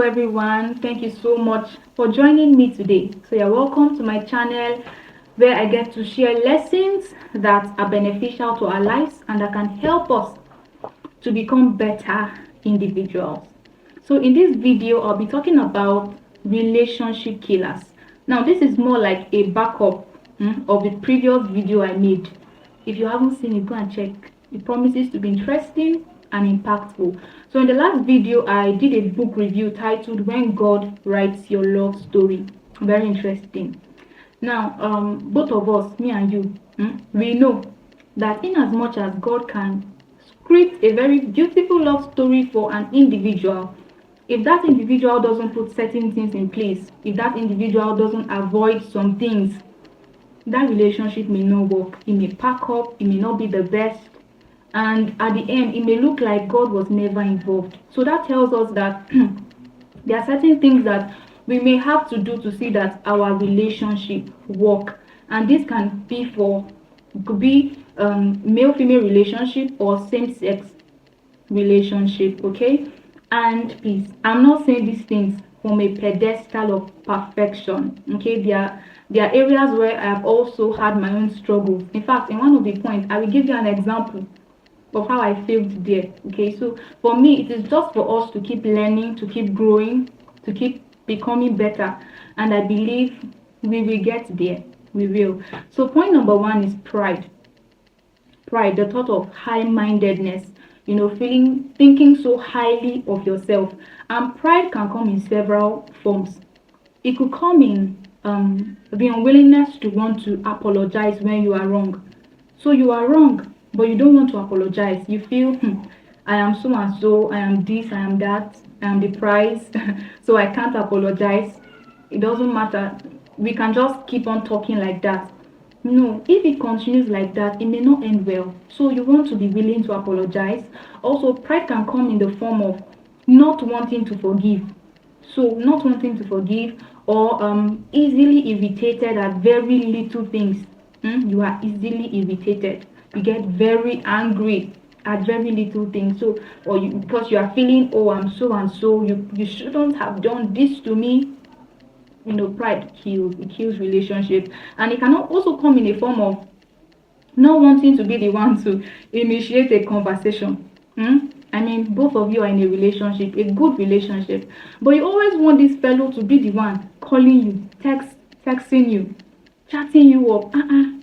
everyone, thank you so much for joining me today. So you're welcome to my channel where I get to share lessons that are beneficial to our lives and that can help us to become better individuals. So in this video I'll be talking about relationship killers. Now this is more like a backup of the previous video I made. If you haven't seen it, go and check. It promises to be interesting and impactful. So in the last video I did a book review titled When God Writes Your Love Story. Very interesting. Now both of us, me and you, we know that in as much as God can script a very beautiful love story for an individual, if that individual doesn't put certain things in place, if that individual doesn't avoid some things, that relationship may not work. It may pack up, it may not be the best, and at the end it may look like God was never involved. So that tells us that there are certain things that we may have to do to see that our relationship work, and this can be for, it could be male female relationship or same sex relationship. Okay, and please, I'm not saying these things from a pedestal of perfection. Okay, there are areas where I have also had my own struggles. In fact, in one of the points I will give you an example of how I failed there. Okay, so for me, it is just for us to keep learning, to keep growing, to keep becoming better, and I believe we will get there. We will. So, point number one is pride. Pride, the thought of high-mindedness. Thinking so highly of yourself, and pride can come in several forms. It could come in the unwillingness to want to apologize when you are wrong. So you are wrong, but you don't want to apologize. You feel, I am so and so, I am this, I am that, I am the prize, so I can't apologize. It doesn't matter. We can just keep on talking like that. No, if it continues like that, it may not end well. So you want to be willing to apologize. Also, pride can come in the form of not wanting to forgive. So not wanting to forgive, or easily irritated at very little things. You are easily irritated. You get very angry at very little things. So, or because you are feeling, oh, I'm so and so, you shouldn't have done this to me. Pride kills. It kills relationship, and it can also come in a form of not wanting to be the one to initiate a conversation. I mean, both of you are in a relationship, a good relationship, but you always want this fellow to be the one calling you, texting you, chatting you up.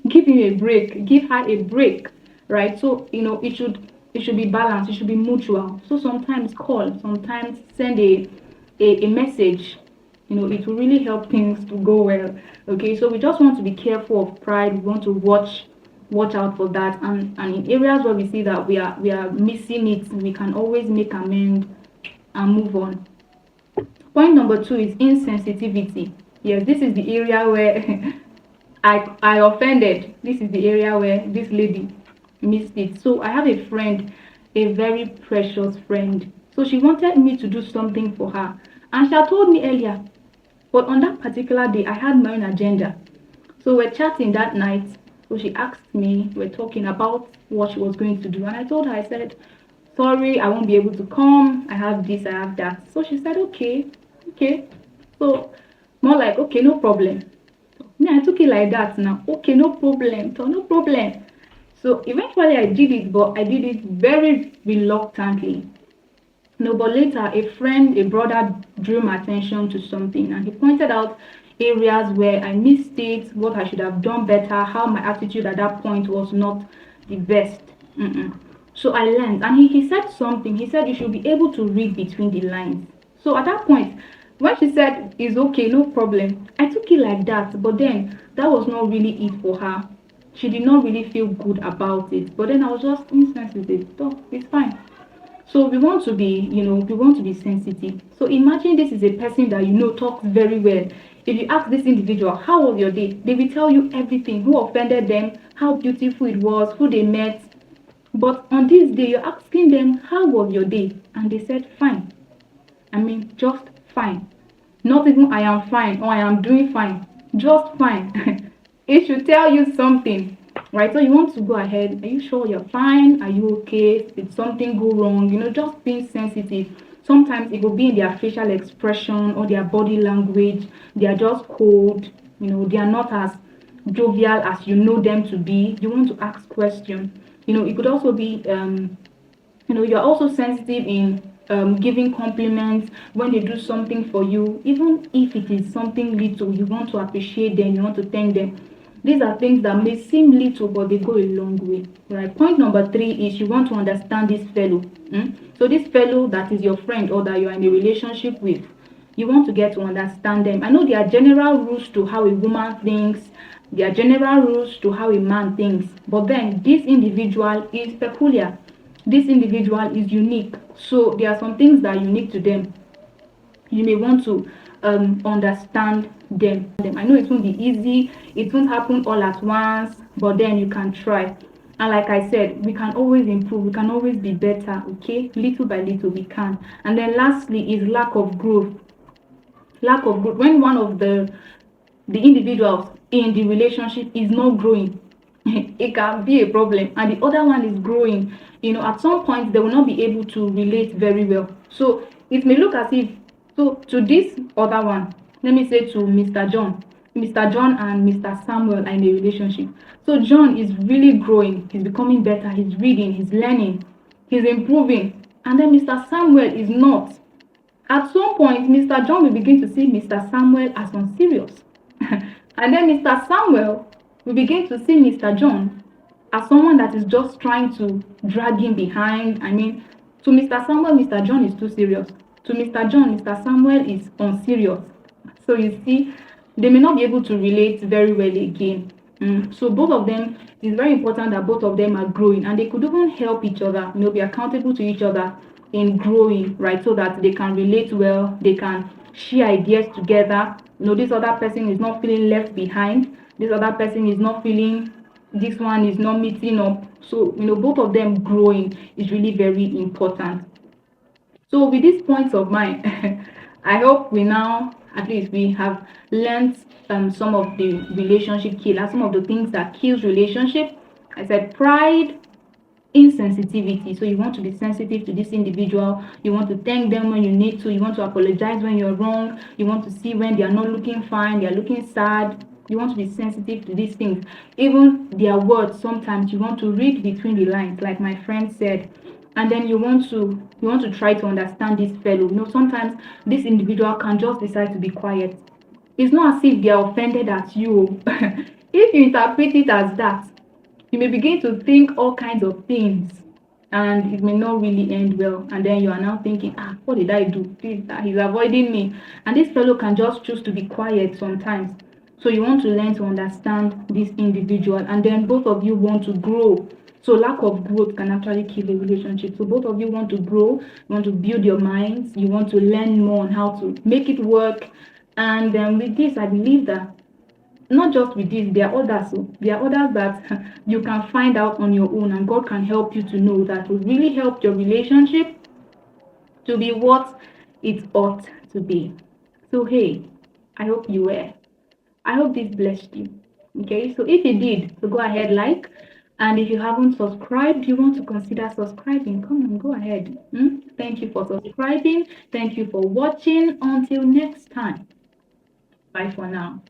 Give him a break, give her a break, right? So it should be balanced, it should be mutual. So sometimes call, sometimes send a message. It will really help things to go well. Okay, so we just want to be careful of pride. We want to watch out for that, and in areas where we see that we are missing it, we can always make amends and move on. Point number two is insensitivity. Yes, this is the area where I offended. This is the area where this lady missed it. So I have a friend, a very precious friend. So she wanted me to do something for her, and she had told me earlier, but on that particular day I had my own agenda. So we're chatting that night. So she asked me, we're talking about what she was going to do. And I told her, I said, sorry, I won't be able to come. I have this, I have that. So she said, okay, okay. So more like, okay, no problem. Me, I took it like that now. Okay, no problem. So no problem. So eventually I did it, but I did it very reluctantly. No, but later a friend, a brother drew my attention to something, and he pointed out areas where I missed it, what I should have done better, how my attitude at that point was not the best. So I learned, and he said something. He said you should be able to read between the lines. So at that point, when she said it's okay, no problem, I took it like that. But then that was not really it for her. She did not really feel good about it. But then I was just insensitive. So it's fine. So we want to be sensitive. So imagine this is a person that talks very well. If you ask this individual, how was your day? They will tell you everything, who offended them, how beautiful it was, who they met. But on this day, you're asking them, how was your day? And they said, fine. I mean, just fine. Not even I am fine or I am doing fine. Just fine. It should tell you something. Right, so you want to go ahead. Are you sure you're fine? Are you okay? Did something go wrong? Just being sensitive. sometimes it will be in their facial expression or their body language. They are just cold, they are not as jovial as you know them to be. You want to ask questions. It could also be you're also sensitive in giving compliments when they do something for you, even if it is something little. You want to appreciate them, you want to thank them. These are things that may seem little, but they go a long way. Right. Point number 3 is you want to understand this fellow. So this fellow that is your friend or that you are in a relationship with, you want to get to understand them. I know there are general rules to how a woman thinks, there are general rules to how a man thinks, but then this individual is peculiar. This individual is unique. So there are some things that are unique to them. You may want to understand them. I know it won't be easy, it won't happen all at once, but then you can try. And like I said, we can always improve, we can always be better, okay? Little by little we can. And then lastly is lack of growth. Lack of growth. When one of the individuals in the relationship is not growing, it can be a problem, and the other one is growing. At some point they will not be able to relate very well. So it may look as if, so to this other one, let me say to Mr. John and Mr. Samuel are in a relationship. So John is really growing, he's becoming better, he's reading, he's learning, he's improving, and then Mr. Samuel is not. At some point, Mr. John will begin to see Mr. Samuel as unserious. And then Mr. Samuel will begin to see Mr. John as someone that is just trying to drag him behind. I mean, to Mr. Samuel, Mr. John is too serious. To Mr. John, Mr. Samuel is unserious. So you see, they may not be able to relate very well again. So both of them, it's very important that both of them are growing, and they could even help each other, be accountable to each other in growing, right? So that they can relate well, they can share ideas together. This other person is not feeling left behind, this other person is not feeling, this one is not meeting up. So both of them growing is really very important. So with these points of mine, I hope we now, at least we have learned some of the relationship killers, some of the things that kills relationship. I said pride, insensitivity. So you want to be sensitive to this individual, you want to thank them when you need to, you want to apologize when you're wrong, you want to see when they are not looking fine, they are looking sad. You want to be sensitive to these things. Even their words, sometimes you want to read between the lines, like my friend said. And then you want to try to understand this fellow. Sometimes this individual can just decide to be quiet. It's not as if they are offended at you. If you interpret it as that, you may begin to think all kinds of things, and it may not really end well. And then you are now thinking, what did I do? He's avoiding me. And this fellow can just choose to be quiet sometimes. So you want to learn to understand this individual, and then both of you want to grow. So lack of growth can actually kill a relationship. So both of you want to grow, you want to build your minds, you want to learn more on how to make it work. And with this, I believe that not just with this, there are others. So there are others that you can find out on your own, and God can help you to know that will really help your relationship to be what it ought to be. So hey, I hope you were. I hope this blessed you. Okay, so if you did, so go ahead, like. And if you haven't subscribed, you want to consider subscribing. Come on, go ahead. Thank you for subscribing. Thank you for watching. Until next time. Bye for now.